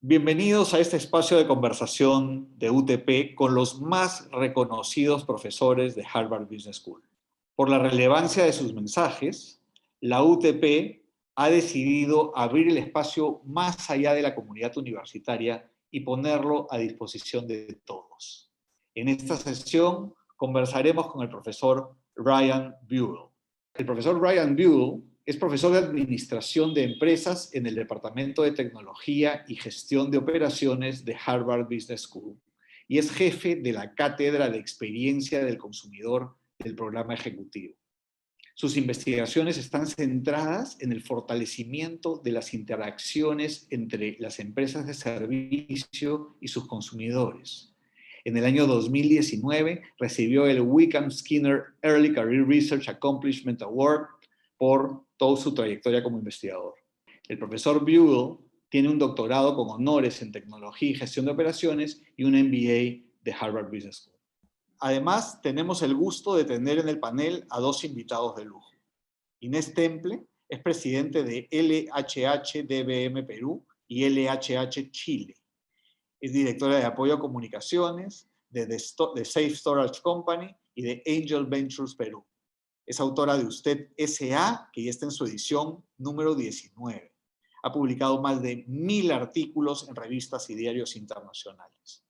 Bienvenidos a este espacio de conversación de UTP con los más reconocidos profesores de Harvard Business School. Por la relevancia de sus mensajes, la UTP ha decidido abrir el espacio más allá de la comunidad universitaria y ponerlo a disposición de todos. En esta sesión conversaremos con el profesor Ryan Buell. El profesor Ryan Buell es profesor de Administración de Empresas en el Departamento de Tecnología y Gestión de Operaciones de Harvard Business School y es jefe de la Cátedra de Experiencia del Consumidor del programa ejecutivo. Sus investigaciones están centradas en el fortalecimiento de las interacciones entre las empresas de servicio y sus consumidores. En el año 2019 recibió el Wickham Skinner Early Career Research Accomplishment Award por toda su trayectoria como investigador. El profesor Buell tiene un doctorado con honores en tecnología y gestión de operaciones y un MBA de Harvard Business School. Además, tenemos el gusto de tener en el panel a dos invitados de lujo. Ines Temple es presidente de LHH DBM Perú y LHH Chile. Es directora de apoyo a comunicaciones de Safe Storage Company y de Angel Ventures Perú. Es autora de Usted S.A., que ya está en su edición número 19. Ha publicado más de 1000 artículos en revistas y diarios internacionales.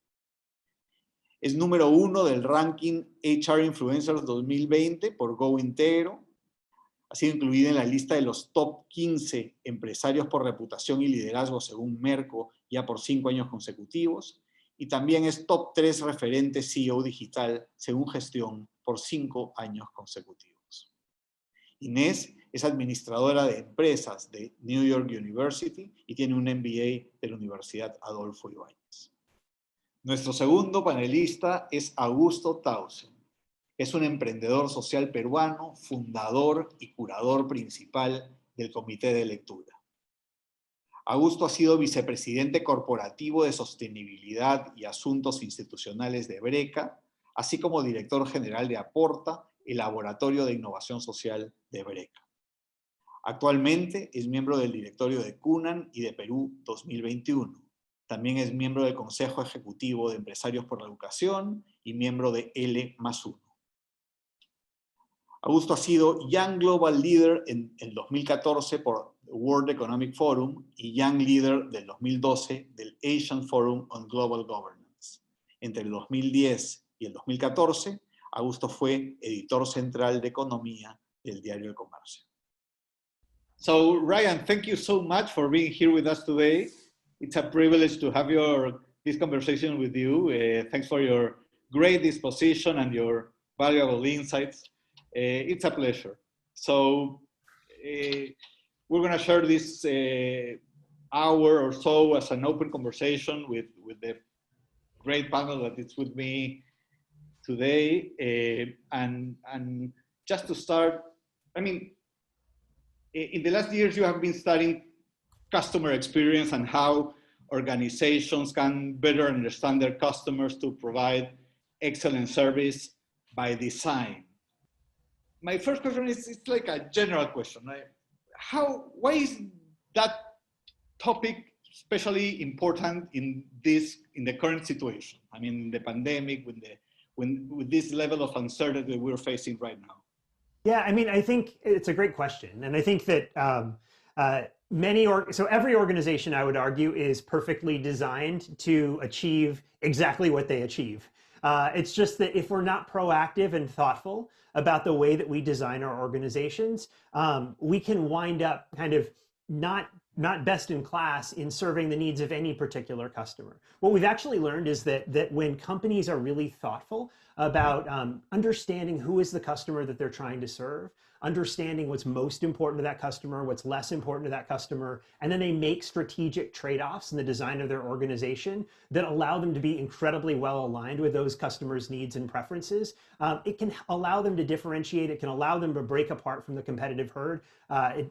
Es número 1 del ranking HR Influencers 2020 por Go Integro. Ha sido incluida en la lista de los top 15 empresarios por reputación y liderazgo según Merco ya por 5 años consecutivos. Y también es top 3 referente CEO digital según Gestión por 5 años consecutivos. Inés es administradora de empresas de New York University y tiene un MBA de la Universidad Adolfo Ibáñez. Nuestro segundo panelista es Augusto Townsend. Es un emprendedor social peruano, fundador y curador principal del Comité de Lectura. Augusto ha sido vicepresidente corporativo de Sostenibilidad y Asuntos Institucionales de Breca, así como director general de Aporta, el Laboratorio de Innovación Social de Breca. Actualmente es miembro del directorio de Cunan y de Perú 2021. También es miembro del Consejo Ejecutivo de Empresarios por la Educación y miembro de L+1. Augusto ha sido Young Global Leader en el 2014 por World Economic Forum y Young Leader del 2012 del Asian Forum on Global Governance. Entre el 2010 y el 2014, Augusto fue editor central de Economía del Diario El Comercio. So, Ryan, thank you so much for being here with us today. It's a privilege to have this conversation with you. Thanks for your great disposition and your valuable insights. It's a pleasure. So, we're going to share this hour or so as an open conversation with the great panel that is with me today. And just to start, I mean, in the last years, you have been studying customer experience and how organizations can better understand their customers to provide excellent service by design. My first question is, it's like a general question, right? Why is that topic especially important in the current situation? I mean, the pandemic, with this level of uncertainty we're facing right now. Yeah, I mean, I think it's a great question. And I think that so every organization, I would argue, is perfectly designed to achieve exactly what they achieve. It's just that if we're not proactive and thoughtful about the way that we design our organizations, we can wind up kind of not best in class in serving the needs of any particular customer. What we've actually learned is that when companies are really thoughtful about understanding who is the customer that they're trying to serve, understanding what's most important to that customer, what's less important to that customer, and then they make strategic trade-offs in the design of their organization that allow them to be incredibly well aligned with those customers' needs and preferences. It can allow them to differentiate, it can allow them to break apart from the competitive herd.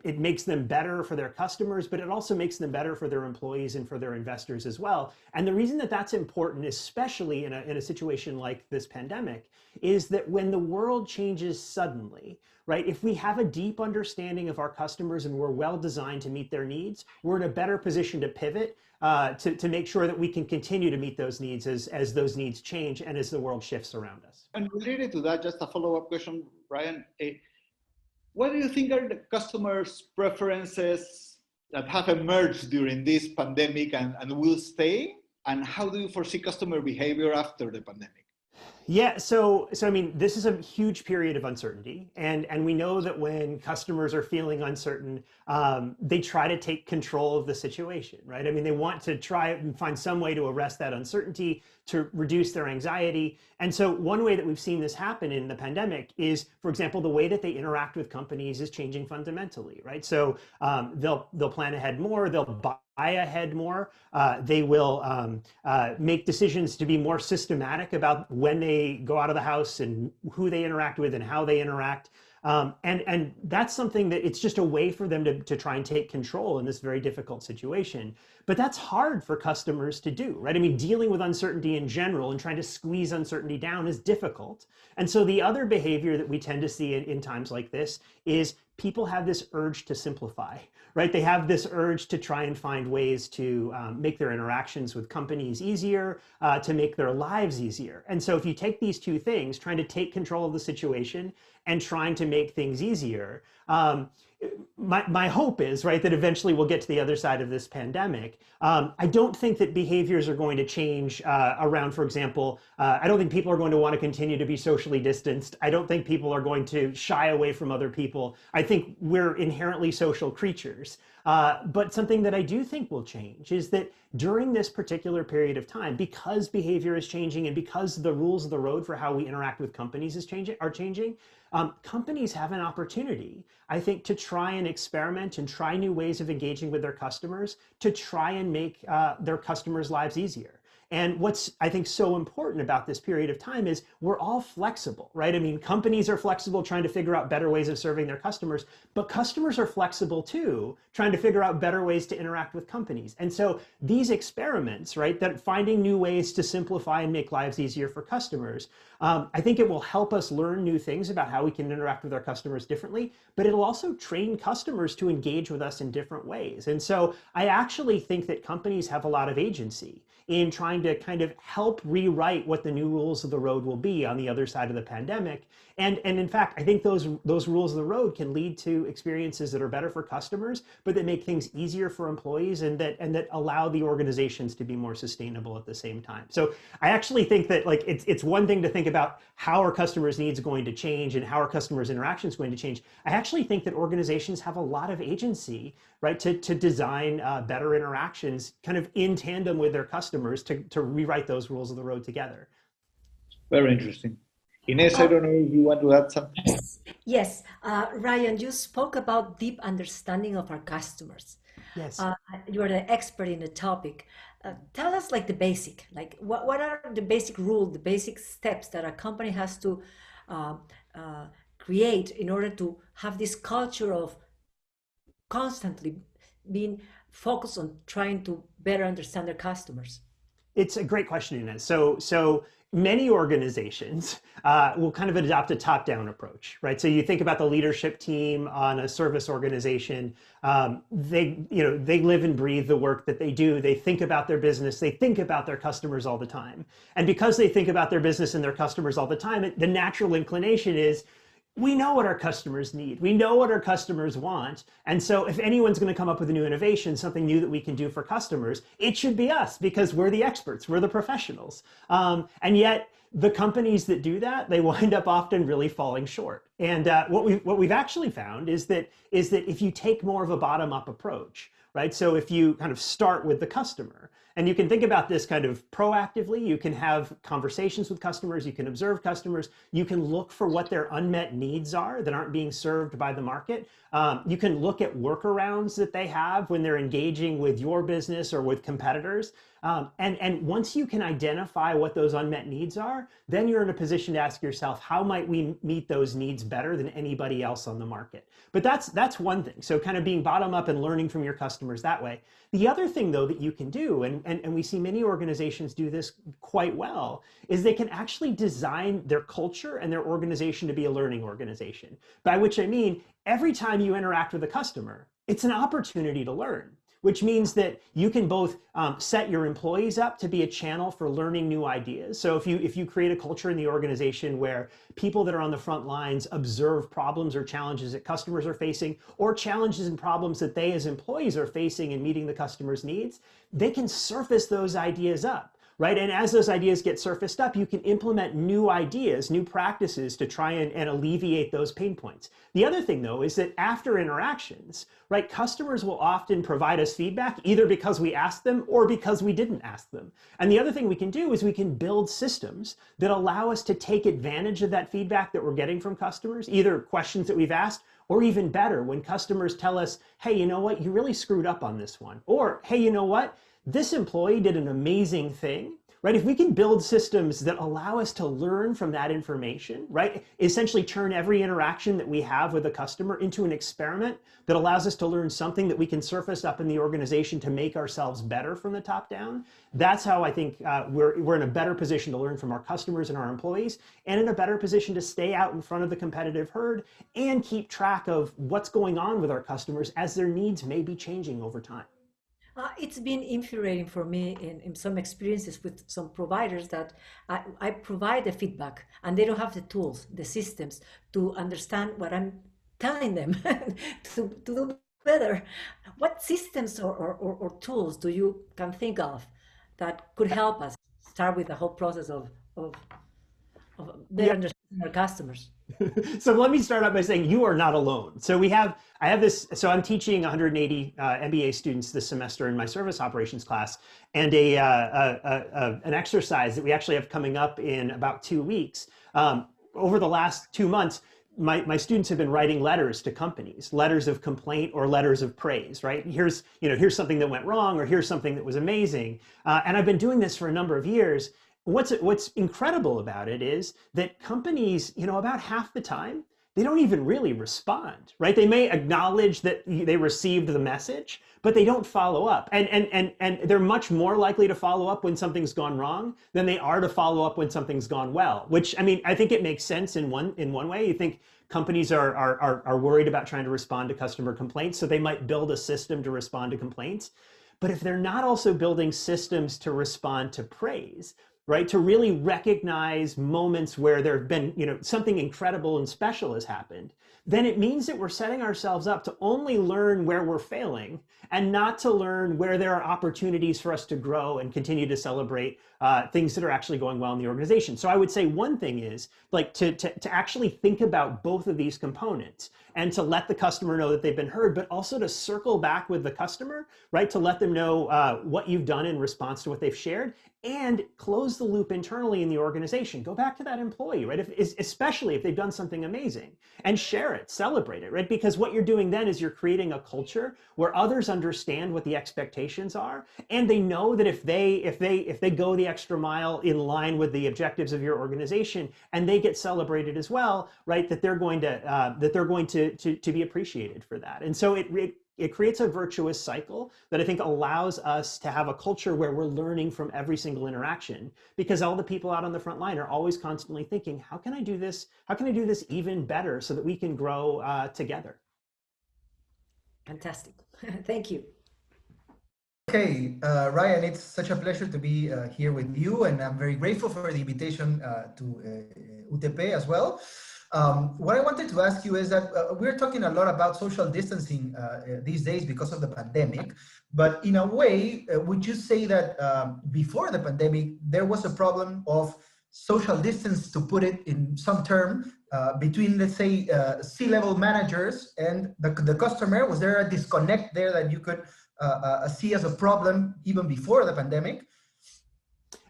It makes them better for their customers, but it also makes them better for their employees and for their investors as well. And the reason that that's important, especially in a situation like this pandemic, pandemic is that when the world changes suddenly, right, if we have a deep understanding of our customers and we're well designed to meet their needs, we're in a better position to pivot to make sure that we can continue to meet those needs as those needs change and as the world shifts around us. And related to that, just a follow-up question, Brian. What do you think are the customers' preferences that have emerged during this pandemic and will stay? And how do you foresee customer behavior after the pandemic? Yeah, so I mean, this is a huge period of uncertainty, and we know that when customers are feeling uncertain, they try to take control of the situation, right? I mean, they want to try and find some way to arrest that uncertainty, to reduce their anxiety. And so one way that we've seen this happen in the pandemic is, for example, the way that they interact with companies is changing fundamentally, right? So they'll plan ahead more, they'll buy ahead more, they will make decisions to be more systematic about when they go out of the house and who they interact with and how they interact. And that's something that it's just a way for them to try and take control in this very difficult situation. But that's hard for customers to do, right? I mean, dealing with uncertainty in general and trying to squeeze uncertainty down is difficult. And so the other behavior that we tend to see in times like this is people have this urge to simplify, right? They have this urge to try and find ways to make their interactions with companies easier, to make their lives easier. And so if you take these two things, trying to take control of the situation and trying to make things easier, my hope is, right, that eventually we'll get to the other side of this pandemic. I don't think that behaviors are going to change around, for example, I don't think people are going to want to continue to be socially distanced. I don't think people are going to shy away from other people. I think we're inherently social creatures. But something that I do think will change is that during this particular period of time, because behavior is changing and because the rules of the road for how we interact with companies are changing, companies have an opportunity, I think, to try and experiment and try new ways of engaging with their customers to try and make their customers' lives easier. And what's, I think, so important about this period of time is we're all flexible, right? I mean, companies are flexible trying to figure out better ways of serving their customers, but customers are flexible too, trying to figure out better ways to interact with companies. And so these experiments, right, that finding new ways to simplify and make lives easier for customers, I think it will help us learn new things about how we can interact with our customers differently, but it'll also train customers to engage with us in different ways. And so I actually think that companies have a lot of agency in trying to kind of help rewrite what the new rules of the road will be on the other side of the pandemic. And in fact, I think those rules of the road can lead to experiences that are better for customers, but that make things easier for employees and that allow the organizations to be more sustainable at the same time. So I actually think that, like, it's one thing to think about how our customers' needs are going to change and how our customers' interactions are going to change. I actually think that organizations have a lot of agency, right, to design better interactions kind of in tandem with their customers to rewrite those rules of the road together. Very interesting. Ines, I don't know if you want to add something. Yes. Ryan, you spoke about deep understanding of our customers. Yes. You are the expert in the topic. Tell us, like, the basic, like what are the basic rules, the basic steps that a company has to create in order to have this culture of constantly being focused on trying to better understand their customers? It's a great question, Ines. So many organizations will kind of adopt a top-down approach, right? So you think about the leadership team on a service organization. They live and breathe the work that they do. They think about their business. They think about their customers all the time. And because they think about their business and their customers all the time, the natural inclination is, we know what our customers need. We know what our customers want. And so if anyone's going to come up with a new innovation, something new that we can do for customers, it should be us, because we're the experts, we're the professionals. And yet the companies that do that, they wind up often really falling short. And what we've actually found is that if you take more of a bottom-up approach, right? So if you kind of start with the customer, and you can think about this kind of proactively, you can have conversations with customers, you can observe customers, you can look for what their unmet needs are that aren't being served by the market. You can look at workarounds that they have when they're engaging with your business or with competitors. And once you can identify what those unmet needs are, then you're in a position to ask yourself, how might we meet those needs better than anybody else on the market? But that's one thing. So kind of being bottom up and learning from your customers that way. The other thing, though, that you can do, and and we see many organizations do this quite well, is they can actually design their culture and their organization to be a learning organization. By which I mean, every time you interact with a customer, it's an opportunity to learn, which means that you can both set your employees up to be a channel for learning new ideas. So if you create a culture in the organization where people that are on the front lines observe problems or challenges that customers are facing, or challenges and problems that they as employees are facing in meeting the customer's needs, they can surface those ideas up. Right? And as those ideas get surfaced up, you can implement new ideas, new practices to try and alleviate those pain points. The other thing, though, is that after interactions, right, customers will often provide us feedback either because we asked them or because we didn't ask them. And the other thing we can do is we can build systems that allow us to take advantage of that feedback that we're getting from customers, either questions that we've asked, or even better, when customers tell us, hey, you know what, you really screwed up on this one. Or, hey, you know what, this employee did an amazing thing, right? If we can build systems that allow us to learn from that information, right? Essentially turn every interaction that we have with a customer into an experiment that allows us to learn something that we can surface up in the organization to make ourselves better from the top down. That's how I think we're in a better position to learn from our customers and our employees, and in a better position to stay out in front of the competitive herd and keep track of what's going on with our customers as their needs may be changing over time. It's been infuriating for me in some experiences with some providers that I provide the feedback and they don't have the tools, the systems to understand what I'm telling them to do better. What systems or tools do you can think of that could help us start with the whole process of better understanding our customers? So let me start out by saying you are not alone. So I have this, so I'm teaching 180 MBA students this semester in my service operations class, and an exercise that we actually have coming up in about 2 weeks. Over the last 2 months, my students have been writing letters to companies, letters of complaint or letters of praise, right? Here's something that went wrong, or here's something that was amazing. And I've been doing this for a number of years. What's incredible about it is that companies, about half the time, they don't even really respond, right? They may acknowledge that they received the message, but they don't follow up. And they're much more likely to follow up when something's gone wrong than they are to follow up when something's gone well, which, I think it makes sense in one way. You think companies are worried about trying to respond to customer complaints, so they might build a system to respond to complaints. But if they're not also building systems to respond to praise, right, to really recognize moments where there have been, something incredible and special has happened, then it means that we're setting ourselves up to only learn where we're failing and not to learn where there are opportunities for us to grow and continue to celebrate things that are actually going well in the organization. So I would say one thing is to actually think about both of these components and to let the customer know that they've been heard, but also to circle back with the customer, right, to let them know what you've done in response to what they've shared, and close the loop internally in the organization. Go back to that employee, right? Especially if they've done something amazing, and share it, celebrate it, right? Because what you're doing then is you're creating a culture where others understand what the expectations are, and they know that if they go the extra mile in line with the objectives of your organization, and they get celebrated as well, right? That they're going to be appreciated for that. And so it creates a virtuous cycle that I think allows us to have a culture where we're learning from every single interaction, because all the people out on the front line are always constantly thinking, how can I do this? How can I do this even better so that we can grow together? Fantastic. Thank you. Okay, Ryan, it's such a pleasure to be here with you, and I'm very grateful for the invitation to UTP as well. What I wanted to ask you is that we're talking a lot about social distancing these days because of the pandemic, but in a way, would you say that before the pandemic, there was a problem of social distance, to put it in some term, between, let's say, C-level managers and the customer? Was there a disconnect there that you could see as a problem even before the pandemic?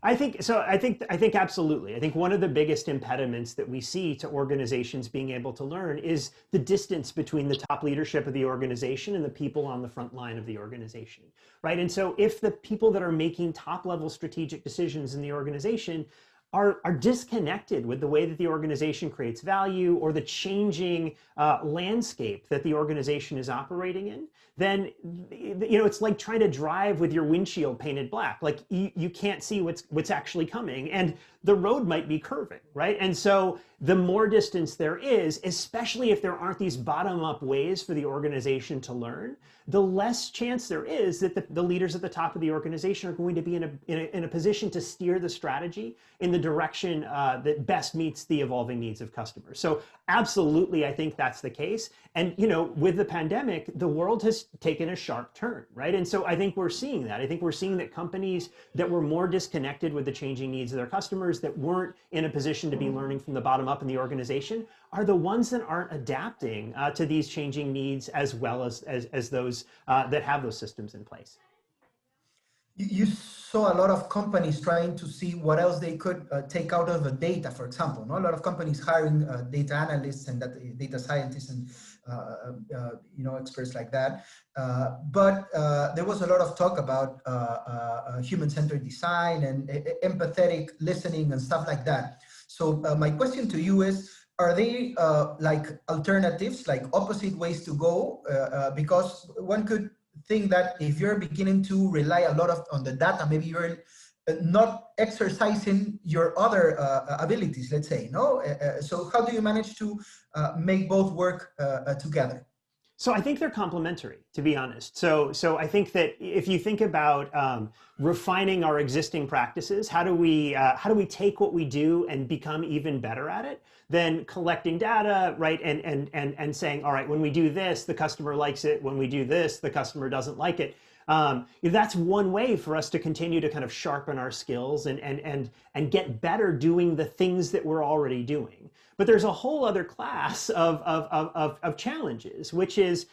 I think absolutely. I think one of the biggest impediments that we see to organizations being able to learn is the distance between the top leadership of the organization and the people on the front line of the organization, right? And so if the people that are making top level strategic decisions in the organization are disconnected with the way that the organization creates value or the changing landscape that the organization is operating in, then it's like trying to drive with your windshield painted black. Like you can't see what's actually coming, and the road might be curving, right? And so the more distance there is, especially if there aren't these bottom-up ways for the organization to learn, the less chance there is that the leaders at the top of the organization are going to be in a position to steer the strategy in the direction that best meets the evolving needs of customers. So absolutely, I think that's the case. And with the pandemic, the world has taken a sharp turn, right? And so I think we're seeing that. I think we're seeing that companies that were more disconnected with the changing needs of their customers, that weren't in a position to be learning from the bottom up in the organization, are the ones that aren't adapting to these changing needs as well as those that have those systems in place. You saw a lot of companies trying to see what else they could take out of the data, for example. No? A lot of companies hiring data analysts and data scientists and experts like that. But there was a lot of talk about human-centered design and empathetic listening and stuff like that. So my question to you is, are they like alternatives, like opposite ways to go? Because one could think that if you're beginning to rely a lot on the data, maybe you're not exercising your other abilities, let's say, no? So how do you manage to make both work together? So I think they're complementary, to be honest. So I think that if you think about refining our existing practices, how do we take what we do and become even better at it? Then collecting data, right, and saying, all right, when we do this, the customer likes it. When we do this, the customer doesn't like it. That's one way for us to continue to kind of sharpen our skills and get better doing the things that we're already doing. But there's a whole other class of challenges, which is,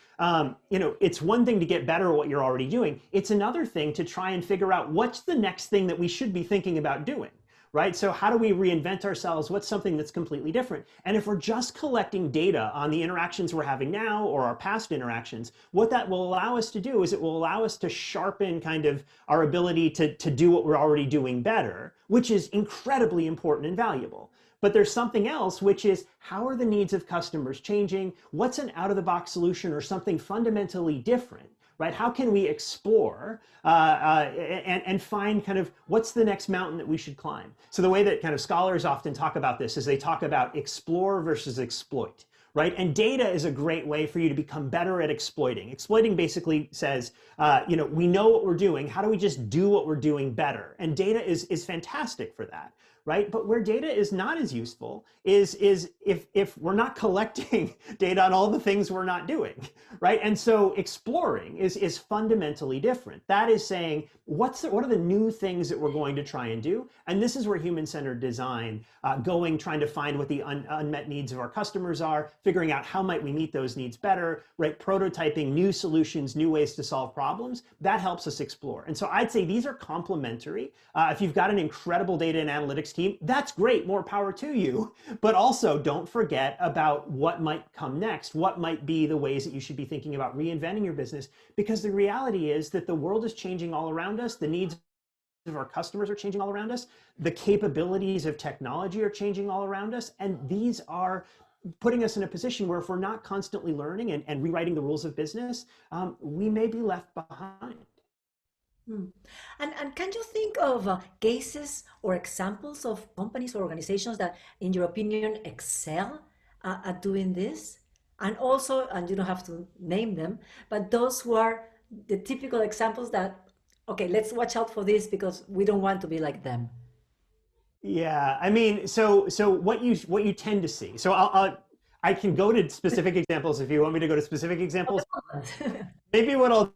it's one thing to get better at what you're already doing. It's another thing to try and figure out what's the next thing that we should be thinking about doing. Right? So how do we reinvent ourselves? What's something that's completely different? And if we're just collecting data on the interactions we're having now or our past interactions, what that will allow us to do is it will allow us to sharpen kind of our ability to do what we're already doing better, which is incredibly important and valuable. But there's something else, which is how are the needs of customers changing? What's an out-of-the-box solution or something fundamentally different? Right? How can we explore and find kind of what's the next mountain that we should climb? So the way that kind of scholars often talk about this is they talk about explore versus exploit, right? And data is a great way for you to become better at exploiting. Exploiting basically says, we know what we're doing. How do we just do what we're doing better? And data is fantastic for that. Right? But where data is not as useful is if we're not collecting data on all the things we're not doing, right? And so exploring is fundamentally different. That is saying, what are the new things that we're going to try and do? And this is where human-centered design, trying to find what the unmet needs of our customers are, figuring out how might we meet those needs better, right? Prototyping new solutions, new ways to solve problems, that helps us explore. And so I'd say these are complementary. If you've got an incredible data and analytics team, that's great, more power to you. But also don't forget about what might come next, what might be the ways that you should be thinking about reinventing your business, because the reality is that the world is changing all around us, the needs of our customers are changing all around us, the capabilities of technology are changing all around us, and these are putting us in a position where if we're not constantly learning and rewriting the rules of business, we may be left behind. And can you think of cases or examples of companies or organizations that, in your opinion, excel at doing this? And also, and you don't have to name them, but those who are the typical examples that, okay, let's watch out for this because we don't want to be like them. Yeah, I mean, so what you tend to see. So I can go to specific examples if you want me to go to specific examples. Maybe what I'll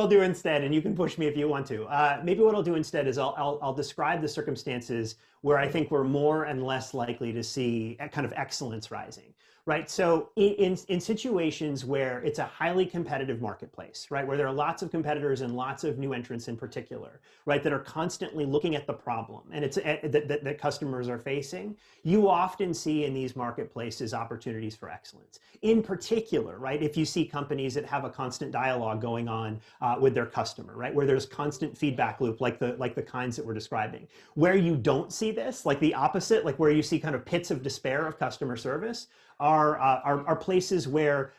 do instead, and you can push me if you want to. Maybe what I'll do instead is I'll describe the circumstances where I think we're more and less likely to see kind of excellence rising. right? So in situations where it's a highly competitive marketplace, right, where there are lots of competitors and lots of new entrants in particular, right, that are constantly looking at the problem and it's that customers are facing, you often see in these marketplaces opportunities for excellence. In particular, right, if you see companies that have a constant dialogue going on with their customer, right, where there's constant feedback loop like the kinds that we're describing. Where you don't see this, like the opposite, like where you see kind of pits of despair of customer service, are places where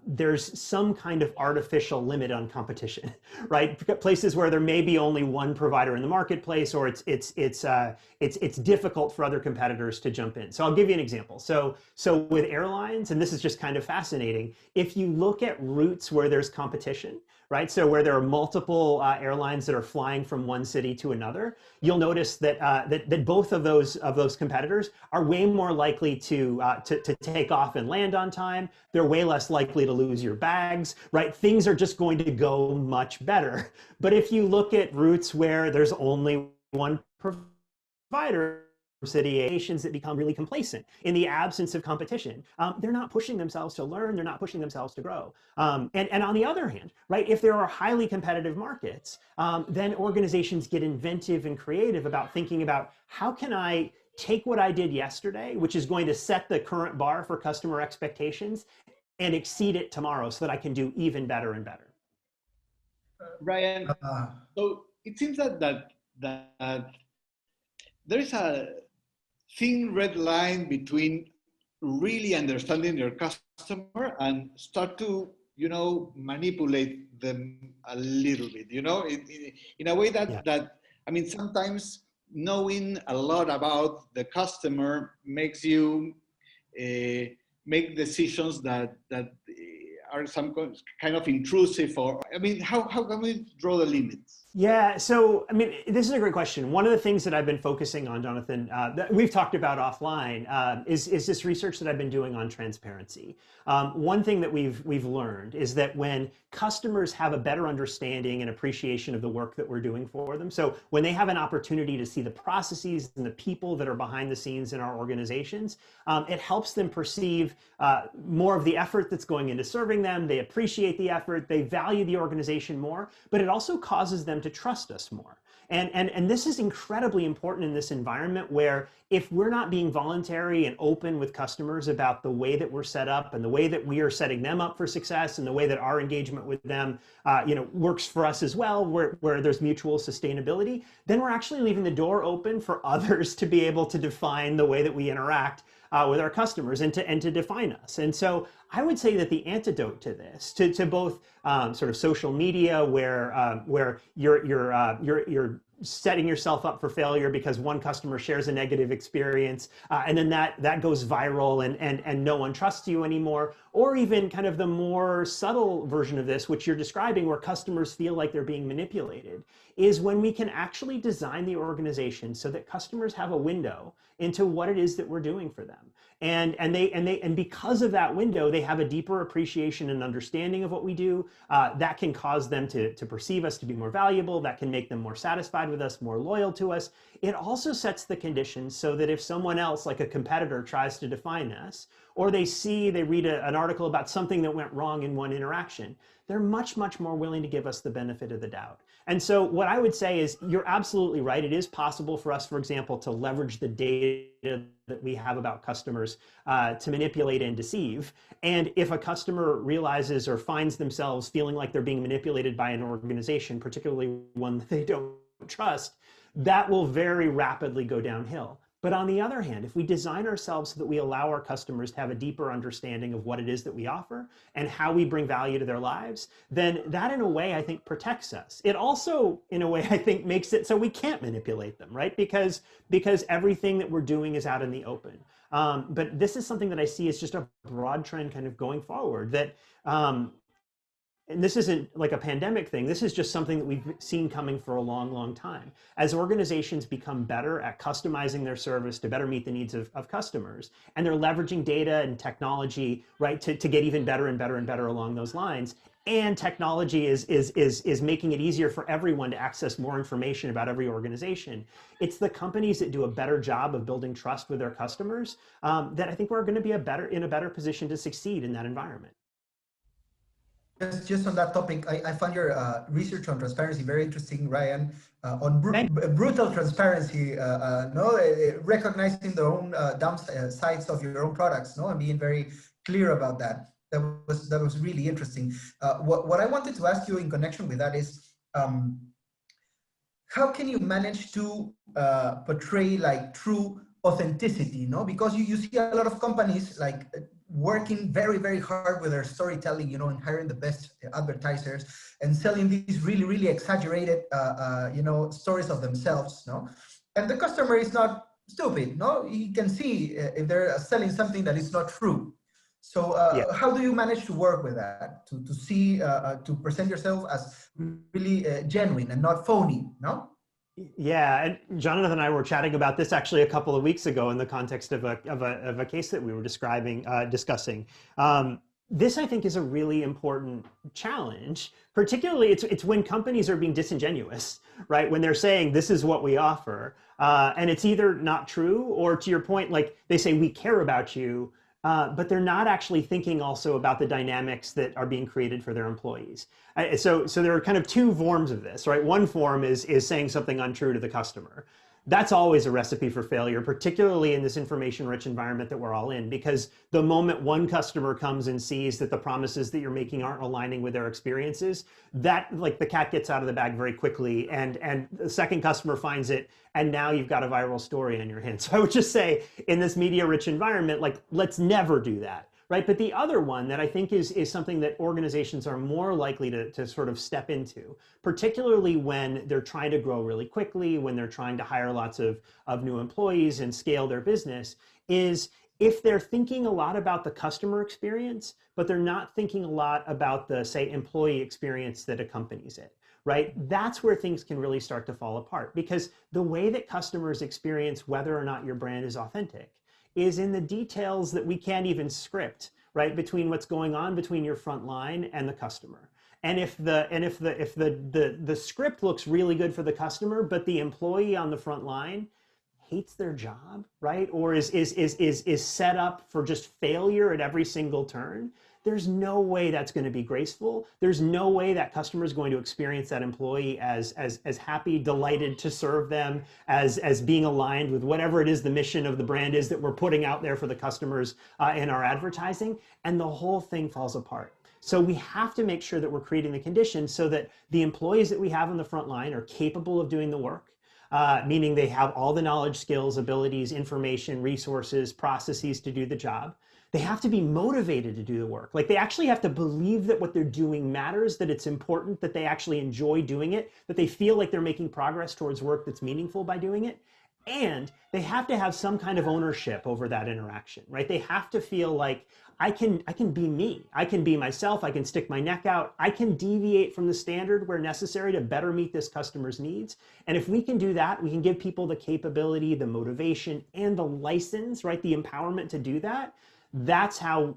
there's some kind of artificial limit on competition, right? Places where there may be only one provider in the marketplace, or it's difficult for other competitors to jump in. So I'll give you an example. So with airlines, and this is just kind of fascinating, if you look at routes where there's competition, right? So where there are multiple airlines that are flying from one city to another, you'll notice that that both of those competitors are way more likely to take off and land on time. They're way less likely to lose your bags, right? Things are just going to go much better. But if you look at routes where there's only one provider, situations that become really complacent in the absence of competition. They're not pushing themselves to learn, they're not pushing themselves to grow. And on the other hand, right, if there are highly competitive markets, then organizations get inventive and creative about thinking about how can I take what I did yesterday, which is going to set the current bar for customer expectations, and exceed it tomorrow so that I can do even better and better. Ryan, so it seems that there is a thin red line between really understanding your customer and start to, manipulate them a little bit, in a way that I mean, sometimes knowing a lot about the customer makes you make decisions that are some kind of intrusive, or, I mean, how can we draw the limits? Yeah, so, I mean, this is a great question. One of the things that I've been focusing on, Jonathan, that we've talked about offline, is this research that I've been doing on transparency. One thing that we've learned is that when customers have a better understanding and appreciation of the work that we're doing for them, so when they have an opportunity to see the processes and the people that are behind the scenes in our organizations, it helps them perceive more of the effort that's going into serving them. They appreciate the effort, they value the organization more, but it also causes them to trust us more. And this is incredibly important in this environment where if we're not being voluntary and open with customers about the way that we're set up and the way that we are setting them up for success and the way that our engagement with them works for us as well, where there's mutual sustainability, then we're actually leaving the door open for others to be able to define the way that we interact with our customers and to define us. And so I would say that the antidote to this, to both sort of social media, where you're setting yourself up for failure because one customer shares a negative experience, and then that goes viral and no one trusts you anymore, or even kind of the more subtle version of this, which you're describing, where customers feel like they're being manipulated, is when we can actually design the organization so that customers have a window into what it is that we're doing for them. And because of that window, they have a deeper appreciation and understanding of what we do. That can cause them to perceive us to be more valuable. That can make them more satisfied with us, more loyal to us. It also sets the conditions so that if someone else, like a competitor, tries to define us, or they read an article about something that went wrong in one interaction, they're much, much more willing to give us the benefit of the doubt. And so what I would say is you're absolutely right. It is possible for us, for example, to leverage the data that we have about customers to manipulate and deceive. And if a customer realizes or finds themselves feeling like they're being manipulated by an organization, particularly one that they don't trust, that will very rapidly go downhill. But on the other hand, if we design ourselves so that we allow our customers to have a deeper understanding of what it is that we offer and how we bring value to their lives, then that in a way, I think, protects us. It also, in a way, I think, makes it so we can't manipulate them, right? Because everything that we're doing is out in the open. But this is something that I see as just a broad trend kind of going forward, that and this isn't like a pandemic thing. This is just something that we've seen coming for a long, long time. As organizations become better at customizing their service to better meet the needs of customers, and they're leveraging data and technology, right, to get even better and better and better along those lines, and technology is making it easier for everyone to access more information about every organization. It's the companies that do a better job of building trust with their customers that I think we're going to be in a better position to succeed in that environment. Just on that topic, I found your research on transparency very interesting, Ryan. On brutal transparency, recognizing the own downsides of your own products, and being very clear about that. That was really interesting. What I wanted to ask you in connection with that is, how can you manage to portray like true authenticity? Because you see a lot of companies like working very, very hard with their storytelling, and hiring the best advertisers and selling these really, really exaggerated, stories of themselves, And the customer is not stupid, He can see if they're selling something that is not true. So how do you manage to work with that, to see, to present yourself as really genuine and not phony, Yeah, and Jonathan and I were chatting about this actually a couple of weeks ago in the context of a case that we were discussing. This, I think, is a really important challenge. Particularly, it's when companies are being disingenuous, right? When they're saying this is what we offer, and it's either not true or, to your point, like they say we care about you, but they're not actually thinking also about the dynamics that are being created for their employees. So there are kind of two forms of this, right? One form is saying something untrue to the customer. That's always a recipe for failure, particularly in this information-rich environment that we're all in, because the moment one customer comes and sees that the promises that you're making aren't aligning with their experiences, that, like, the cat gets out of the bag very quickly, and the second customer finds it, and now you've got a viral story on your hands. So I would just say, in this media-rich environment, like, let's never do that. Right? But the other one that I think is something that organizations are more likely to sort of step into, particularly when they're trying to grow really quickly, when they're trying to hire lots of new employees and scale their business, is if they're thinking a lot about the customer experience, but they're not thinking a lot about the, say, employee experience that accompanies it. Right? That's where things can really start to fall apart, because the way that customers experience whether or not your brand is authentic is in the details that we can't even script, right? Between what's going on between your front line and the customer. And if the script looks really good for the customer, but the employee on the front line hates their job, right? Or is set up for just failure at every single turn, there's no way that's going to be graceful. There's no way that customer is going to experience that employee as happy, delighted to serve them, as being aligned with whatever it is the mission of the brand is that we're putting out there for the customers in our advertising, and the whole thing falls apart. So we have to make sure that we're creating the conditions so that the employees that we have on the front line are capable of doing the work, meaning they have all the knowledge, skills, abilities, information, resources, processes to do the job. They have to be motivated to do the work. Like, they actually have to believe that what they're doing matters, that it's important, that they actually enjoy doing it, that they feel like they're making progress towards work that's meaningful by doing it. And they have to have some kind of ownership over that interaction, right? They have to feel like, I can be me. I can be myself. I can stick my neck out. I can deviate from the standard where necessary to better meet this customer's needs. And if we can do that, we can give people the capability, the motivation, and the license, right? The empowerment to do that. That's how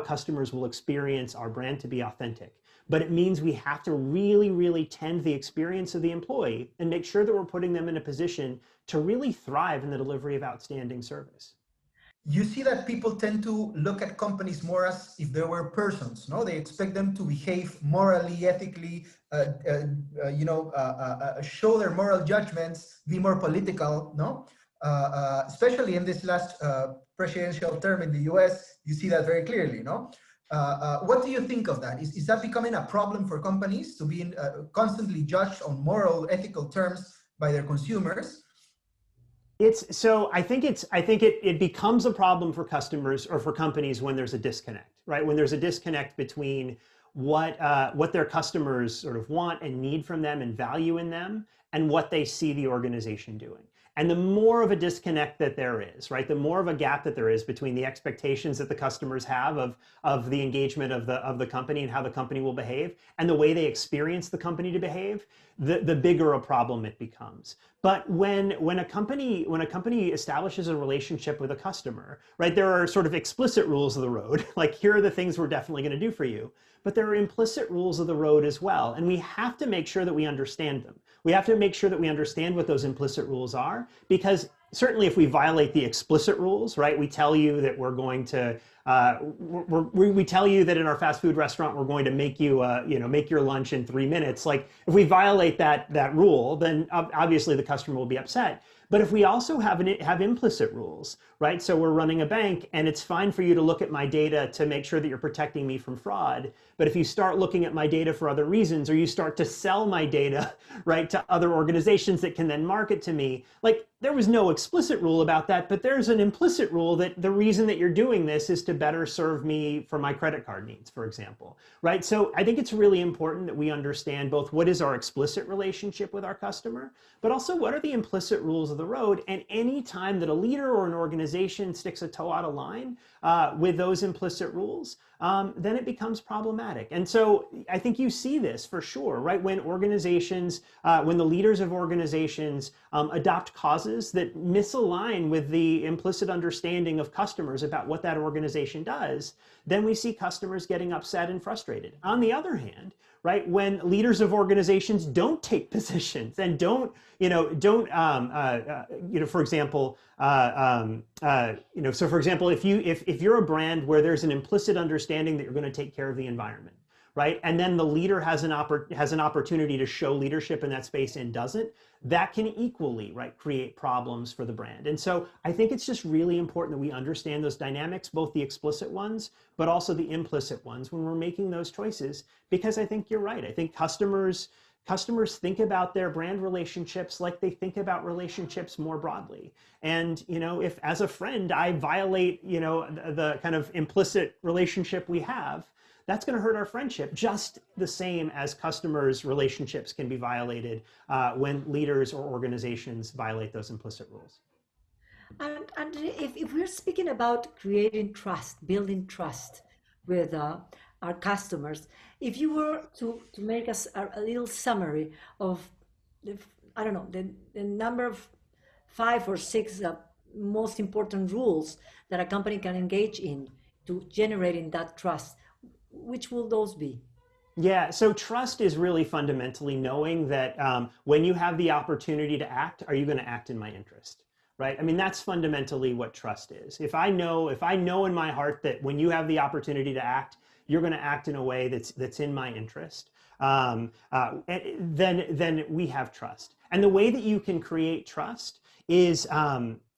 customers will experience our brand to be authentic. But it means we have to really, really tend the experience of the employee and make sure that we're putting them in a position to really thrive in the delivery of outstanding service. You see that people tend to look at companies more as if they were persons, no? They expect them to behave morally, ethically, show their moral judgments, be more political, no? Especially in this last presidential term in the US, you see that very clearly, no? What do you think of that? Is that becoming a problem for companies to be constantly judged on moral, ethical terms by their consumers? I think it becomes a problem for customers or for companies when there's a disconnect, right? When there's a disconnect between what their customers sort of want and need from them and value in them and what they see the organization doing. And the more of a disconnect that there is, right, the more of a gap that there is between the expectations that the customers have of the engagement of the company and how the company will behave and the way they experience the company to behave, the bigger a problem it becomes. But when a company establishes a relationship with a customer, right, there are sort of explicit rules of the road, like here are the things we're definitely going to do for you. But there are implicit rules of the road as well, and we have to make sure that we understand them. We have to make sure that we understand what those implicit rules are, because certainly if we violate the explicit rules, right, we tell you that we're going to we tell you that in our fast food restaurant we're going to make you make your lunch in 3 minutes. Like if we violate that rule, then obviously the customer will be upset. But if we also have implicit rules, right? So we're running a bank and it's fine for you to look at my data to make sure that you're protecting me from fraud. But if you start looking at my data for other reasons, or you start to sell my data, right, to other organizations that can then market to me, like there was no explicit rule about that, but there's an implicit rule that the reason that you're doing this is to better serve me for my credit card needs, for example, right? So I think it's really important that we understand both what is our explicit relationship with our customer, but also what are the implicit rules of the road. And any time that a leader or an organization sticks a toe out of line with those implicit rules, then it becomes problematic. And so I think you see this for sure, right? When organizations, when the leaders of organizations adopt causes that misalign with the implicit understanding of customers about what that organization does, then we see customers getting upset and frustrated. On the other hand, right, when leaders of organizations don't take positions and don't, for example, so for example, if you're a brand where there's an implicit understanding that you're going to take care of the environment, right, and then the leader has an opportunity to show leadership in that space and doesn't, that can equally, right, create problems for the brand. And so I think it's just really important that we understand those dynamics, both the explicit ones, but also the implicit ones when we're making those choices, because I think you're right. I think customers think about their brand relationships like they think about relationships more broadly. And, if as a friend I violate, the kind of implicit relationship we have, that's going to hurt our friendship just the same as customers' relationships can be violated when leaders or organizations violate those implicit rules. And if we're speaking about creating trust, building trust with our customers, if you were to make us a little summary of, the number of 5 or 6 most important rules that a company can engage in to generating that trust, which will those be? Yeah, so trust is really fundamentally knowing that when you have the opportunity to act, are you going to act in my interest? Right? I mean, that's fundamentally what trust is. If I know in my heart that when you have the opportunity to act, you're going to act in a way that's in my interest, then we have trust. And the way that you can create trust is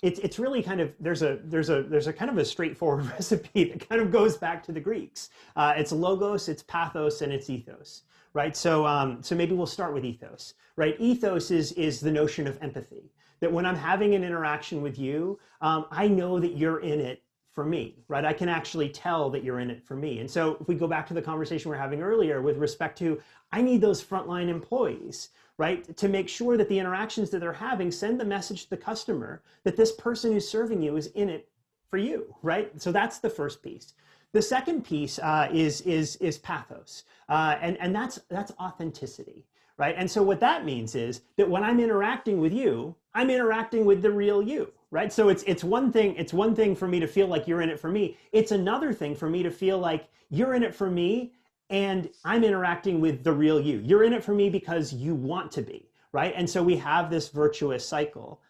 it's really kind of there's a kind of a straightforward recipe that kind of goes back to the Greeks. It's logos, it's pathos, and it's ethos. Right? So maybe we'll start with ethos. Right? Ethos is the notion of empathy. That when I'm having an interaction with you, I know that you're in it for me, right? I can actually tell that you're in it for me. And so if we go back to the conversation we were having earlier with respect to, I need those frontline employees, right? To make sure that the interactions that they're having send the message to the customer that this person who's serving you is in it for you, right? So that's the first piece. The second piece is pathos, and that's authenticity. Right? And so what that means is that when I'm interacting with you, I'm interacting with the real you, right? So it's one thing for me to feel like you're in it for me. It's another thing for me to feel like you're in it for me and I'm interacting with the real you. You're in it for me because you want to be, right? And so we have this virtuous cycle.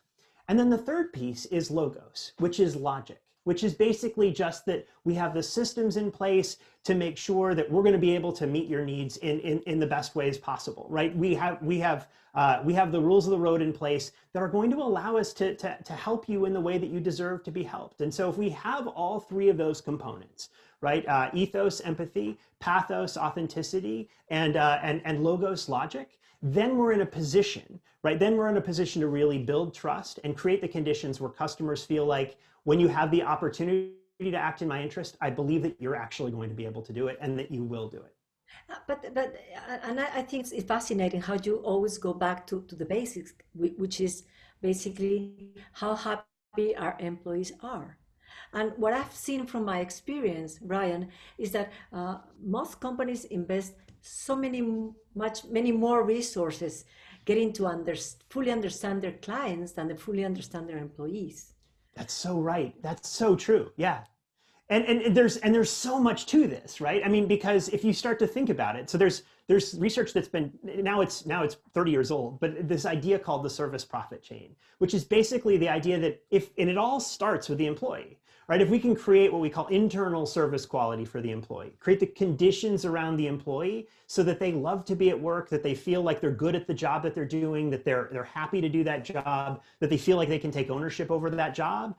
And then the third piece is logos, which is logic, which is basically just that we have the systems in place to make sure that we're going to be able to meet your needs in the best ways possible, right? We have the rules of the road in place that are going to allow us to help you in the way that you deserve to be helped. And so if we have all 3 of those components, right? Ethos, empathy, pathos, authenticity, and logos, logic, then we're in a position, right? Then we're in a position to really build trust and create the conditions where customers feel like when you have the opportunity to act in my interest, I believe that you're actually going to be able to do it and that you will do it. But I think it's fascinating how you always go back to the basics, which is basically how happy our employees are. And what I've seen from my experience, Ryan, is that most companies invest many more resources getting to fully understand their clients than they fully understand their employees. That's so right. That's so true. Yeah. And there's so much to this, right? I mean, because if you start to think about it, so there's research that's been, now it's 30 years old, but this idea called the service profit chain, which is basically the idea that and it all starts with the employee, right? If we can create what we call internal service quality for the employee, create the conditions around the employee so that they love to be at work, that they feel like they're good at the job that they're doing, that they're happy to do that job, that they feel like they can take ownership over that job,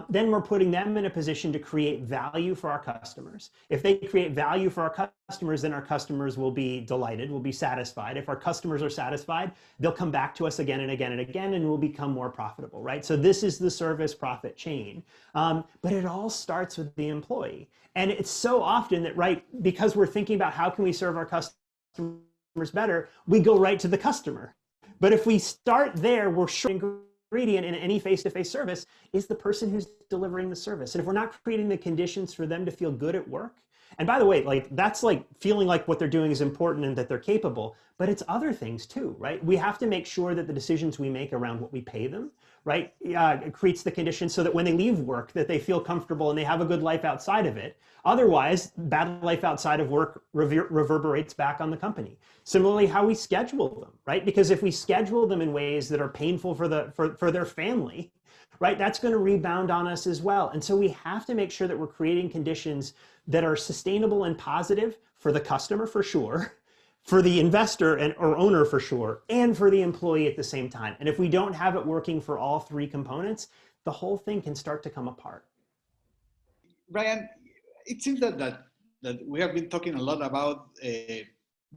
then we're putting them in a position to create value for our customers. If they create value for our customers, then our customers will be delighted, will be satisfied. If our customers are satisfied, they'll come back to us again and again and again, and we'll become more profitable, right? So this is the service profit chain. But it all starts with the employee. And it's so often that, right, because we're thinking about how can we serve our customers better, we go right to the customer. But if we start there, we're sure ingredient in any face-to-face service is the person who's delivering the service. And if we're not creating the conditions for them to feel good at work, and by the way, like that's like feeling like what they're doing is important and that they're capable, but it's other things too, right? We have to make sure that the decisions we make around what we pay them, right, it creates the conditions so that when they leave work, that they feel comfortable and they have a good life outside of it. Otherwise, bad life outside of work reverberates back on the company. Similarly, how we schedule them, right? Because if we schedule them in ways that are painful for their family, right, that's going to rebound on us as well. And so we have to make sure that we're creating conditions that are sustainable and positive for the customer for sure, for the investor or owner for sure, and for the employee at the same time. And if we don't have it working for all three components, the whole thing can start to come apart. Brian, it seems that we have been talking a lot about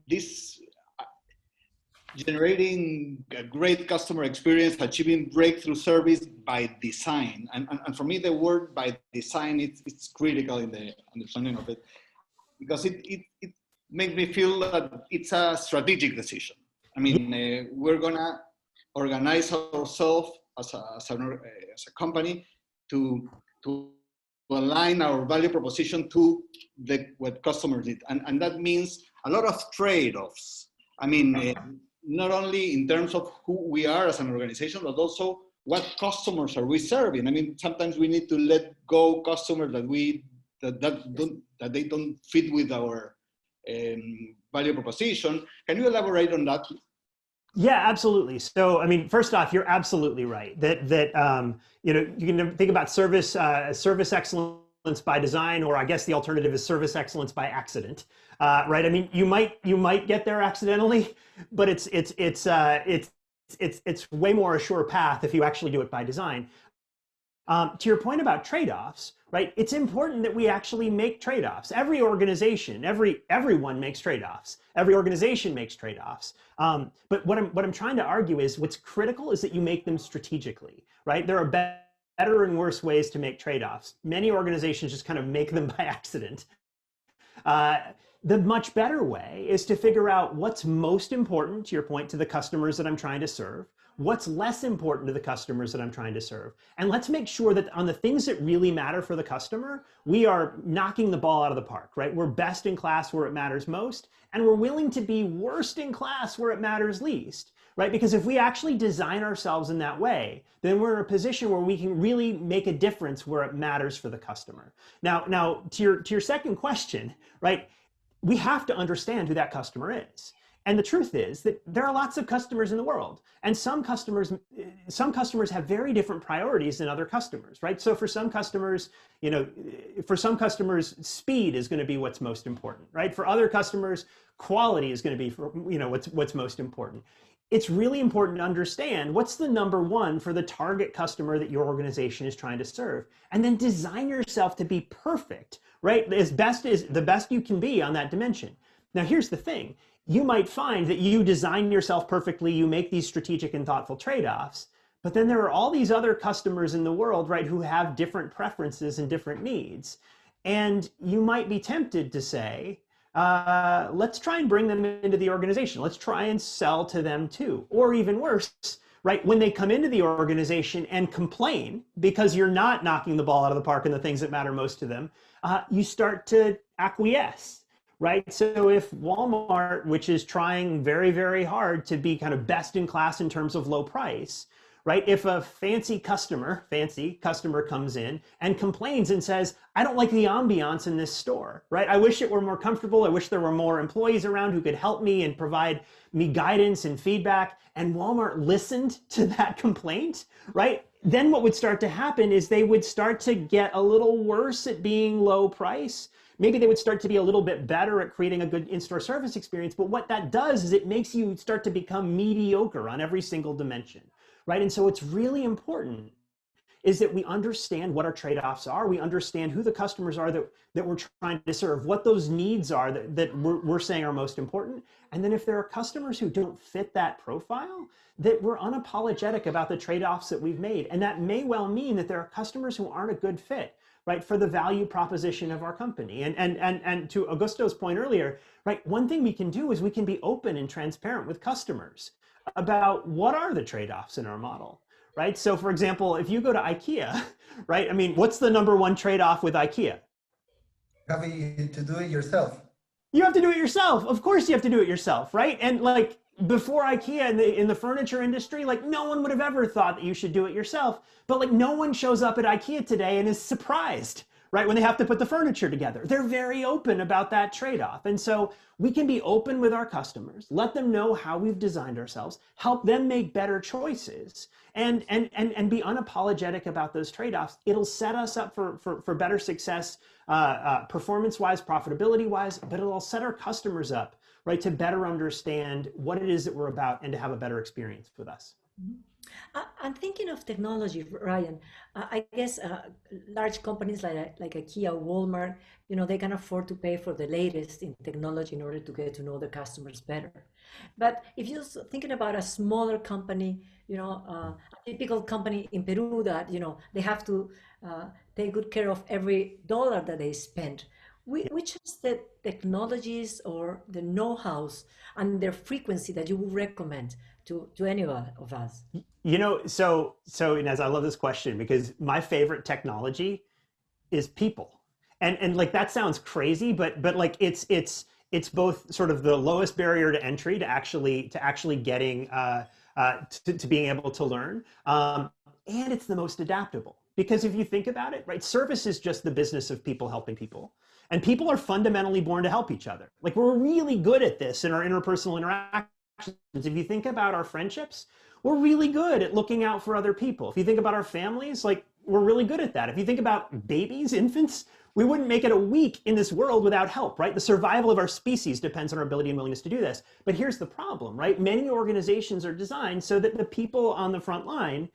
this generating a great customer experience, achieving breakthrough service by design. And for me, the word by design, it's critical in the understanding of it, because it makes me feel that it's a strategic decision. I mean, we're gonna organize ourselves as a company to align our value proposition to what customers need. And that means a lot of trade-offs. I mean, not only in terms of who we are as an organization, but also what customers are we serving. I mean, sometimes we need to let go customers that they don't fit with our value proposition. Can you elaborate on that? Yeah, absolutely. So, I mean, first off, you're absolutely right that you know, you can think about service excellence by design, or I guess the alternative is service excellence by accident, right? I mean, you might get there accidentally, but it's way more a sure path if you actually do it by design. To your point about trade-offs, right? It's important that we actually make trade-offs. Every organization, everyone makes trade-offs. Every organization makes trade-offs. But what I'm trying to argue is what's critical is that you make them strategically, right? There are better and worse ways to make trade-offs. Many organizations just kind of make them by accident. The much better way is to figure out what's most important, to your point, to the customers that I'm trying to serve, what's less important to the customers that I'm trying to serve. And let's make sure that on the things that really matter for the customer, we are knocking the ball out of the park, right? We're best in class where it matters most, and we're willing to be worst in class where it matters least, right? Because if we actually design ourselves in that way, then we're in a position where we can really make a difference where it matters for the customer. Now to your second question, right? We have to understand who that customer is. And the truth is that there are lots of customers in the world, and some customers have very different priorities than other customers, right? So for some customers, you know, speed is going to be what's most important, right? For other customers, quality is going to be, what's most important. It's really important to understand what's the number one for the target customer that your organization is trying to serve, and then design yourself to be perfect, right? The best you can be on that dimension. Now, here's the thing. You might find that you design yourself perfectly, you make these strategic and thoughtful trade-offs, but then there are all these other customers in the world, right, who have different preferences and different needs. And you might be tempted to say, let's try and bring them into the organization. Let's try and sell to them too. Or even worse, right, when they come into the organization and complain because you're not knocking the ball out of the park in the things that matter most to them, you start to acquiesce. right? So if Walmart, which is trying very, very hard to be kind of best in class in terms of low price, right? If a fancy customer comes in and complains and says, I don't like the ambiance in this store, right? I wish it were more comfortable. I wish there were more employees around who could help me and provide me guidance and feedback. And Walmart listened to that complaint, right? Then what would start to happen is they would start to get a little worse at being low price. Maybe they would start to be a little bit better at creating a good in-store service experience. But what that does is it makes you start to become mediocre on every single dimension, right? And so it's really important is that we understand what our trade-offs are. We understand who the customers are that we're trying to serve, what those needs are that we're saying are most important. And then if there are customers who don't fit that profile, that we're unapologetic about the trade-offs that we've made. And that may well mean that there are customers who aren't a good fit, right, for the value proposition of our company. And to Augusto's point earlier, right, one thing we can do is we can be open and transparent with customers about what are the trade-offs in our model, right? So for example, if you go to IKEA, right, I mean, what's the number one trade-off with IKEA? Having to do it yourself. You have to do it yourself. Of course you have to do it yourself, right? And like before IKEA in the furniture industry, like no one would have ever thought that you should do it yourself. But like no one shows up at IKEA today and is surprised, right, when they have to put the furniture together. They're very open about that trade-off. And so we can be open with our customers, let them know how we've designed ourselves, help them make better choices, and be unapologetic about those trade-offs. It'll set us up for better success, performance-wise, profitability-wise, but it'll set our customers up, right, to better understand what it is that we're about and to have a better experience with us. I'm thinking of technology, Ryan. I guess large companies like IKEA, Walmart, you know, they can afford to pay for the latest in technology in order to get to know the customers better. But if you're thinking about a smaller company, you know, a typical company in Peru that, you know, they have to take good care of every dollar that they spend. Which is the technologies or the know-hows and their frequency that you would recommend to any of us? You know, so Ines, I love this question because my favorite technology is people. And like that sounds crazy, but like it's both sort of the lowest barrier to entry to actually getting to being able to learn, and it's the most adaptable. Because if you think about it, right, service is just the business of people helping people. And people are fundamentally born to help each other. Like we're really good at this in our interpersonal interactions. If you think about our friendships, we're really good at looking out for other people. If you think about our families, like we're really good at that. If you think about babies, infants, we wouldn't make it a week in this world without help, right? The survival of our species depends on our ability and willingness to do this. But here's the problem, right? Many organizations are designed so that the people on the front line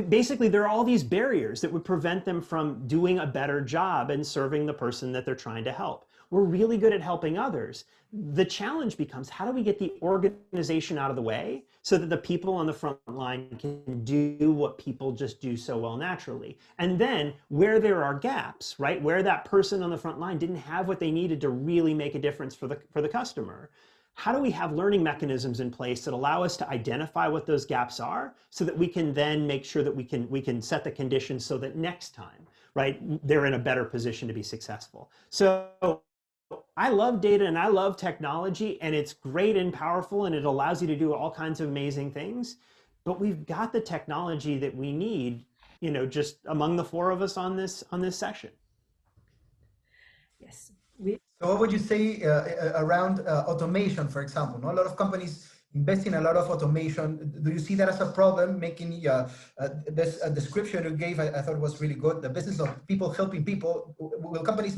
basically there are all these barriers that would prevent them from doing a better job and serving the person that they're trying to help. We're really good at helping others. The challenge becomes, how do we get the organization out of the way so that the people on the front line can do what people just do so well naturally? And then where there are gaps, right, where that person on the front line didn't have what they needed to really make a difference for the customer, how do we have learning mechanisms in place that allow us to identify what those gaps are so that we can then make sure that we can set the conditions so that next time, right, they're in a better position to be successful. So I love data and I love technology, and it's great and powerful and it allows you to do all kinds of amazing things, but we've got the technology that we need, you know, just among the four of us on this session. Yes. So what would you say around automation, for example? No? A lot of companies invest in a lot of automation. Do you see that as a problem? Making this description you gave, I thought was really good. The business of people helping people. Will companies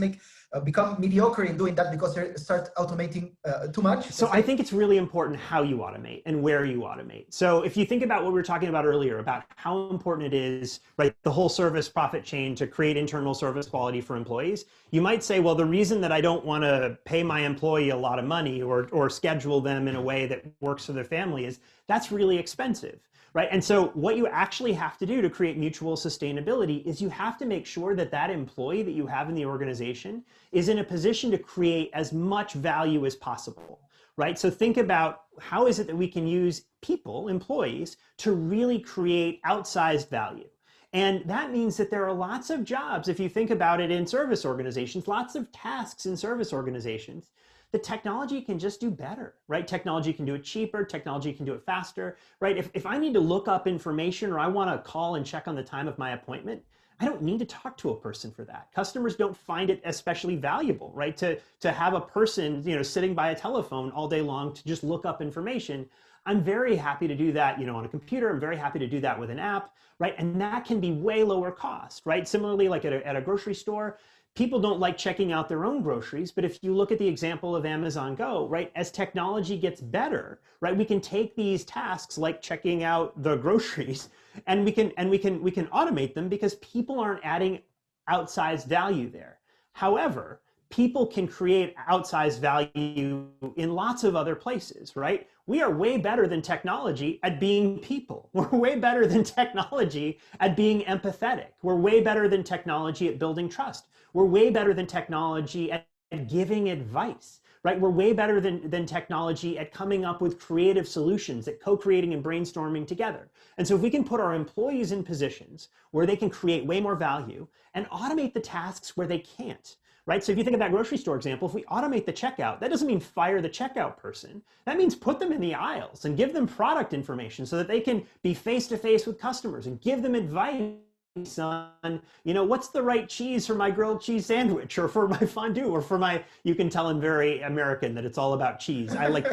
become mediocre in doing that because they start automating too much? So I think it's really important how you automate and where you automate. So if you think about what we were talking about earlier, about how important it is, right, the whole service profit chain to create internal service quality for employees, you might say, well, the reason that I don't want to pay my employee a lot of money or schedule them in a way that works for their family is that's really expensive. Right? And so what you actually have to do to create mutual sustainability is you have to make sure that that employee that you have in the organization is in a position to create as much value as possible. Right? So think about how is it that we can use people, employees, to really create outsized value. And that means that there are lots of jobs, if you think about it in service organizations, lots of tasks in service organizations, the technology can just do better, right? Technology can do it cheaper, technology can do it faster, right? If I need to look up information or I want to call and check on the time of my appointment, I don't need to talk to a person for that. Customers don't find it especially valuable, right? To have a person, sitting by a telephone all day long to just look up information. I'm very happy to do that, on a computer. I'm very happy to do that with an app, right? And that can be way lower cost, right? Similarly, like at a grocery store, people don't like checking out their own groceries, but if you look at the example of Amazon Go, right, as technology gets better, right, we can take these tasks like checking out the groceries and we can automate them because people aren't adding outsized value there. However, people can create outsized value in lots of other places, right? We are way better than technology at being people. We're way better than technology at being empathetic. We're way better than technology at building trust. We're way better than technology at giving advice, right? We're way better than technology at coming up with creative solutions, at co-creating and brainstorming together. And so if we can put our employees in positions where they can create way more value and automate the tasks where they can't, right? So if you think of that grocery store example, if we automate the checkout, that doesn't mean fire the checkout person. That means put them in the aisles and give them product information so that they can be face-to-face with customers and give them advice on, what's the right cheese for my grilled cheese sandwich or for my fondue or for my, you can tell I'm very American that it's all about cheese. I like,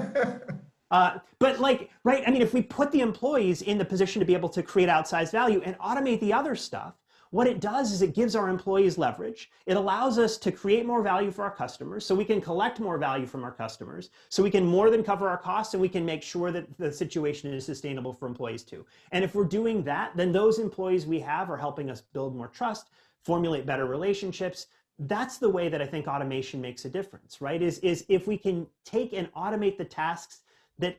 but like, right, I mean, if we put the employees in the position to be able to create outsized value and automate the other stuff, what it does is it gives our employees leverage. It allows us to create more value for our customers so we can collect more value from our customers, so we can more than cover our costs and we can make sure that the situation is sustainable for employees too. And if we're doing that, then those employees we have are helping us build more trust, formulate better relationships. That's the way that I think automation makes a difference, right? Is if we can take and automate the tasks that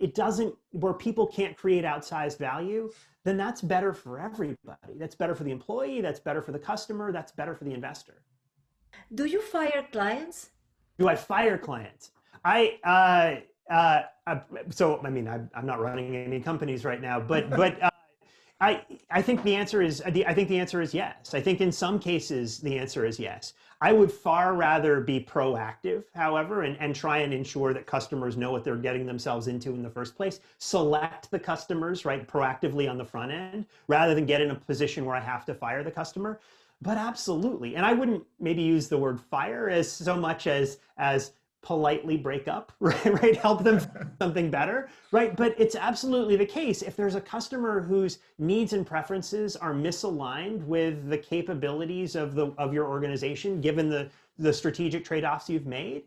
where people can't create outsized value, then that's better for everybody. That's better for the employee, that's better for the customer, that's better for the investor. Do you fire clients? Do I fire clients? I'm not running any companies right now, but I think the answer is yes. I think in some cases the answer is yes. I would far rather be proactive, however, and try and ensure that customers know what they're getting themselves into in the first place. Select the customers, right, proactively on the front end, rather than get in a position where I have to fire the customer. But absolutely, and I wouldn't maybe use the word fire as so much as politely break up, right? Help them something better, right? But it's absolutely the case. If there's a customer whose needs and preferences are misaligned with the capabilities of your organization, given the strategic trade-offs you've made,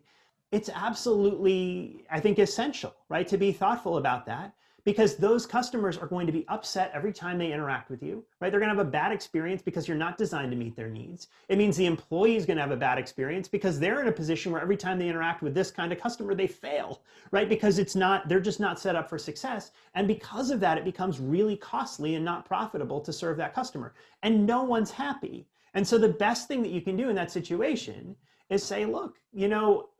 it's absolutely, I think, essential, right, to be thoughtful about that. Because those customers are going to be upset every time they interact with you, right? They're going to have a bad experience because you're not designed to meet their needs. It means the employee is going to have a bad experience because they're in a position where every time they interact with this kind of customer, they fail, right? Because they're just not set up for success. And because of that, it becomes really costly and not profitable to serve that customer. And no one's happy. And so the best thing that you can do in that situation is say, look,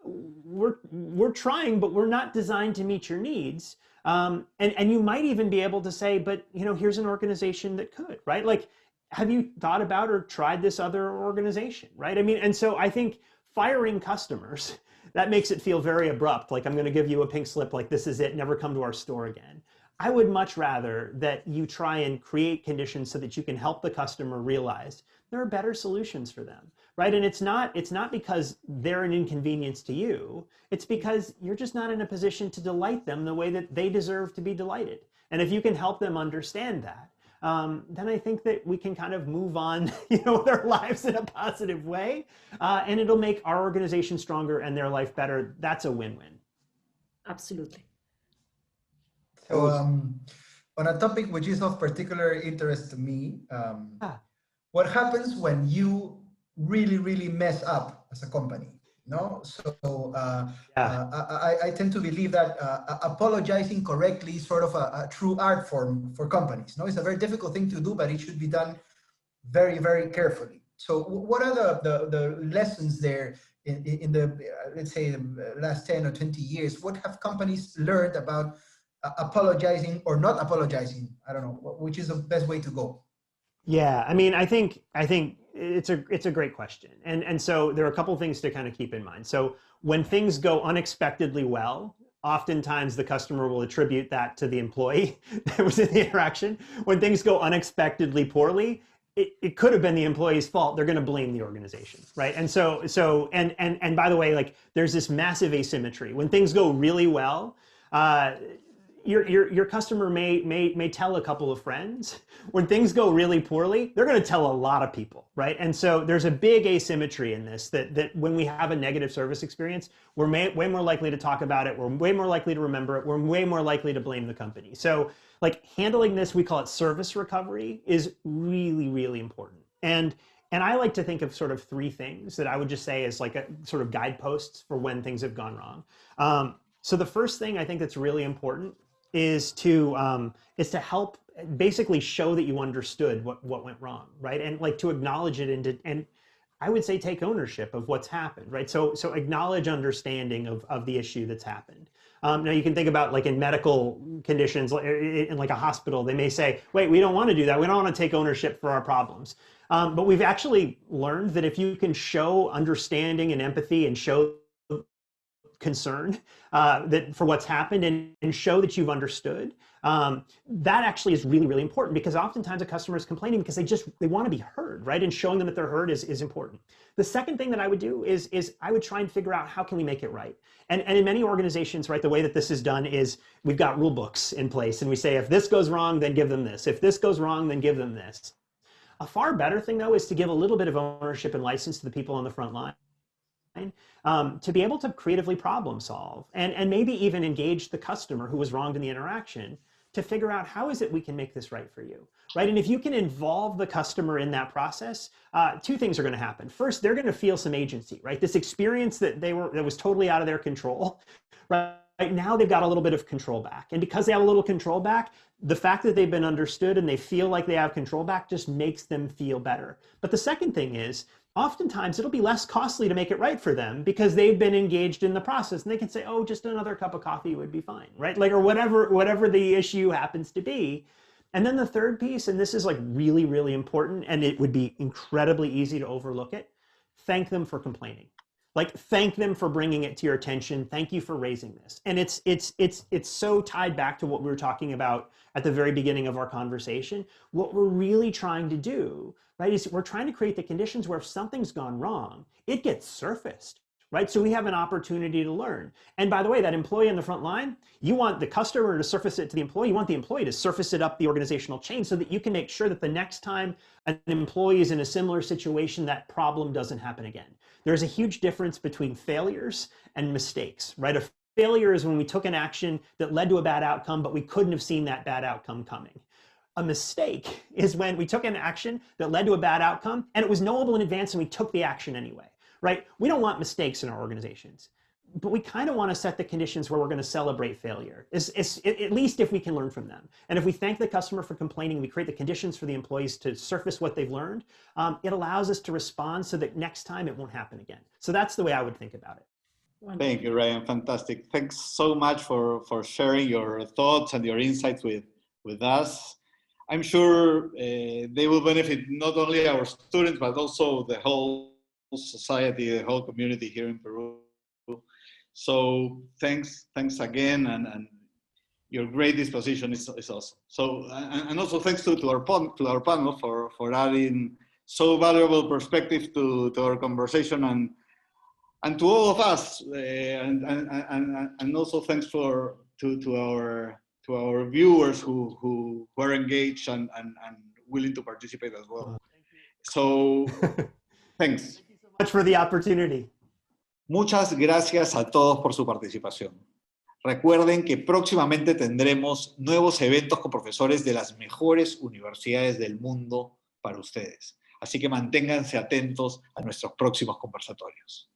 we're trying, but we're not designed to meet your needs. And you might even be able to say, but here's an organization that could, right? Like, have you thought about or tried this other organization, right? I mean, and so I think firing customers, that makes it feel very abrupt. Like, I'm going to give you a pink slip, like, this is it, never come to our store again. I would much rather that you try and create conditions so that you can help the customer realize there are better solutions for them, right? And it's not because they're an inconvenience to you. It's because you're just not in a position to delight them the way that they deserve to be delighted. And if you can help them understand that, then I think that we can kind of move on, with our lives in a positive way, and it'll make our organization stronger and their life better. That's a win-win. Absolutely. So on a topic which is of particular interest to me, what happens when you really, really mess up as a company? So I tend to believe that apologizing correctly is sort of a true art form for companies. It's a very difficult thing to do, but it should be done very, very carefully. So what are the lessons there in the, let's say, the last 10 or 20 years? What have companies learned about apologizing or not apologizing? I don't know, which is the best way to go? Yeah, I mean, I think it's a great question, and so there are a couple of things to kind of keep in mind. So when things go unexpectedly well, oftentimes the customer will attribute that to the employee that was in the interaction. When things go unexpectedly poorly, it could have been the employee's fault. They're going to blame the organization, right? And and by the way, like there's this massive asymmetry. When things go really well, your customer may tell a couple of friends. When things go really poorly, they're going to tell a lot of people, right? And so there's a big asymmetry in this that when we have a negative service experience, we're way more likely to talk about it. We're way more likely to remember it. We're way more likely to blame the company. So like handling this, we call it service recovery, is really, really important. And I like to think of sort of three things that I would just say as like a sort of guideposts for when things have gone wrong. So the first thing I think that's really important is to help basically show that you understood what went wrong, right? And like to acknowledge it and I would say take ownership of what's happened, right? So acknowledge understanding of the issue that's happened. Now you can think about like in medical conditions, in like a hospital, they may say, wait, we don't want to do that. We don't want to take ownership for our problems. But we've actually learned that if you can show understanding and empathy and show concern that for what's happened and show that you've understood, that actually is really, really important, because oftentimes a customer is complaining because they want to be heard, right? And showing them that they're heard is important. The second thing that I would do is I would try and figure out how can we make it right. And in many organizations, right, the way that this is done is we've got rule books in place and we say, if this goes wrong, then give them this. If this goes wrong, then give them this. A far better thing though is to give a little bit of ownership and license to the people on the front line. To be able to creatively problem solve and maybe even engage the customer who was wronged in the interaction to figure out how is it we can make this right for you, right? And if you can involve the customer in that process, two things are going to happen. First, they're going to feel some agency, right? This experience that was totally out of their control, right? Right now they've got a little bit of control back. And because they have a little control back, the fact that they've been understood and they feel like they have control back just makes them feel better. But the second thing is, oftentimes it'll be less costly to make it right for them because they've been engaged in the process and they can say, oh, just another cup of coffee would be fine, right? Like, or whatever the issue happens to be. And then the third piece, and this is like really, really important, and it would be incredibly easy to overlook it, thank them for complaining. Like, thank them for bringing it to your attention. Thank you for raising this. And it's so tied back to what we were talking about at the very beginning of our conversation. What we're really trying to do, right, is we're trying to create the conditions where if something's gone wrong, it gets surfaced, right? So we have an opportunity to learn. And by the way, that employee on the front line, you want the customer to surface it to the employee. You want the employee to surface it up the organizational chain so that you can make sure that the next time an employee is in a similar situation, that problem doesn't happen again. There's a huge difference between failures and mistakes, right? A failure is when we took an action that led to a bad outcome, but we couldn't have seen that bad outcome coming. A mistake is when we took an action that led to a bad outcome and it was knowable in advance and we took the action anyway, right? We don't want mistakes in our organizations, but we kind of want to set the conditions where we're going to celebrate failure, at least if we can learn from them. And if we thank the customer for complaining, we create the conditions for the employees to surface what they've learned, it allows us to respond so that next time it won't happen again. So that's the way I would think about it. Thank you, Ryan. Fantastic. Thanks so much for sharing your thoughts and your insights with us. I'm sure they will benefit not only our students, but also the whole society, the whole community here in Peru. So thanks again, and your great disposition is awesome. So and also thanks to our panel for adding so valuable perspective to our conversation and to all of us, and also thanks to our viewers who are engaged and willing to participate as well. So thanks. Thank you so much for the opportunity. Muchas gracias a todos por su participación. Recuerden que próximamente tendremos nuevos eventos con profesores de las mejores universidades del mundo para ustedes. Así que manténganse atentos a nuestros próximos conversatorios.